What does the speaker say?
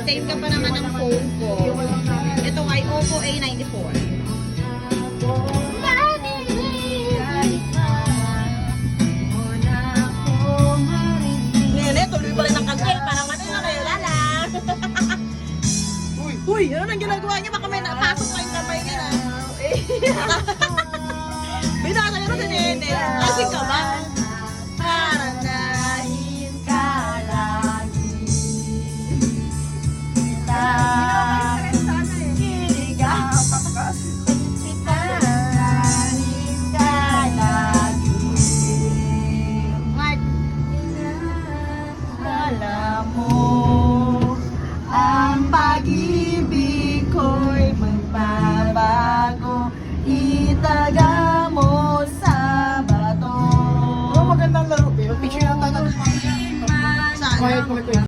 same ka pa naman ng phone ko. Ito ay Oppo A94. Ngayon tuloy pa rin ang kagay. Parang ano na kayo, lala. Uy, ano nang ginagawa niya? Baka may napasok pa yung kamay niya na. Binasa niya na si Nene. Kasi ka ba? Paranahin ka lagi. Kilig ka lagi. Mark. Alam mo, ang pag-ibig ko'y magbabago. Itaga mo sa bato. Oh, magandang laro. Picture yung tagal. Saan? Quiet mo ito.